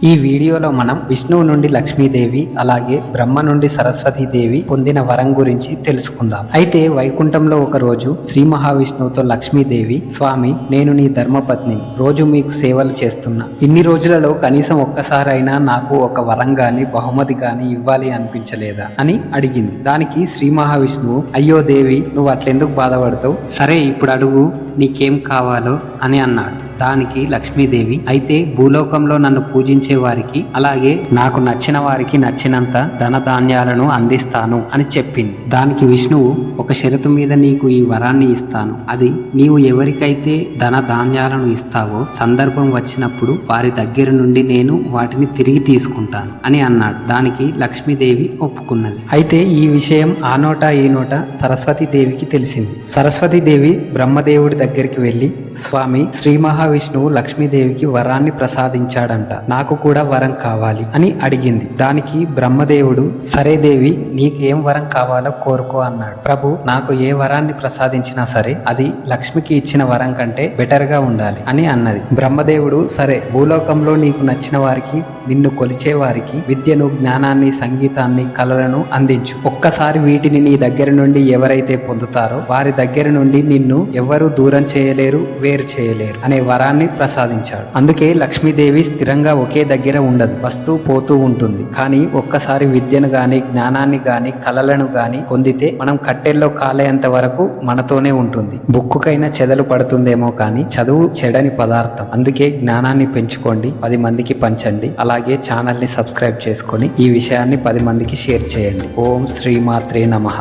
ఈ వీడియోలో మనం విష్ణువు నుండి లక్ష్మీదేవి అలాగే బ్రహ్మ నుండి సరస్వతీదేవి పొందిన వరం గురించి తెలుసుకుందాం. అయితే వైకుంఠంలో ఒక రోజు శ్రీ మహావిష్ణువుతో లక్ష్మీదేవి, స్వామి, నేను నీ ధర్మపత్నిని, రోజు మీకు సేవలు చేస్తున్నా. ఇన్ని రోజులలో కనీసం ఒక్కసారైనా నాకు ఒక వరం గాని బహుమతి గాని ఇవ్వాలి అనిపించలేదా అని అడిగింది. దానికి శ్రీ మహావిష్ణువు, అయ్యో దేవి, నువ్వు అట్లెందుకు బాధపడతావు, సరే ఇప్పుడు అడుగు, నీకేం కావాలో అని అన్నాడు. దానికి లక్ష్మీదేవి, అయితే భూలోకంలో నన్ను పూజించే వారికి అలాగే నాకు నచ్చిన వారికి నచ్చినంత ధన ధాన్యాలను అందిస్తాను అని చెప్పింది. దానికి విష్ణువు, ఒక షరతు మీద నీకు ఈ వరాన్ని ఇస్తాను. అది నీవు ఎవరికైతే ధన ధాన్యాలను ఇస్తావో సందర్భం వచ్చినప్పుడు వారి దగ్గర నుండి నేను వాటిని తిరిగి తీసుకుంటాను అని అన్నాడు. దానికి లక్ష్మీదేవి ఒప్పుకున్నది. అయితే ఈ విషయం ఆ నోట ఈ నోట సరస్వతీదేవికి తెలిసింది. సరస్వతీదేవి బ్రహ్మదేవుడి దగ్గరికి వెళ్లి, స్వామి, శ్రీ మహావిష్ణువు లక్ష్మీదేవికి వరాన్ని ప్రసాదించాడంట, నాకు కూడా వరం కావాలి అని అడిగింది. దానికి బ్రహ్మదేవుడు, సరే దేవి, నీకు ఏం వరం కావాలో కోరుకో అన్నాడు. ప్రభు, నాకు ఏ వరాన్ని ప్రసాదించినా సరే అది లక్ష్మికి ఇచ్చిన వరం కంటే బెటర్ గా ఉండాలి అని అన్నది. బ్రహ్మదేవుడు, సరే, భూలోకంలో నీకు నచ్చిన వారికి, నిన్ను కొలిచే వారికి విద్యను, జ్ఞానాన్ని, సంగీతాన్ని, కళలను అందించు. ఒక్కసారి వీటిని నీ దగ్గర నుండి ఎవరైతే పొందుతారో వారి దగ్గర నుండి నిన్ను ఎవరు దూరం చేయలేరు, వేరు చేయలేరు అనే వరాన్ని ప్రసాదించాడు. అందుకే లక్ష్మీదేవి స్థిరంగా ఒకే దగ్గర ఉండదు, వస్తూ పోతూ ఉంటుంది. కానీ ఒక్కసారి విద్యను గాని, జ్ఞానాన్ని గాని, కళలను గాని పొందితే మనం కట్టెల్లో కాలేంత వరకు మనతోనే ఉంటుంది. బుక్కుకైనా చెదలు పడుతుందేమో కానీ చదువు చెడని పదార్థం. అందుకే జ్ఞానాన్ని పెంచుకోండి, 10 మందికి పంచండి. అలాగే ఛానల్ ని సబ్స్క్రైబ్ చేసుకొని ఈ విషయాన్ని 10 మందికి షేర్ చేయండి. ఓం శ్రీమాత్రే నమః.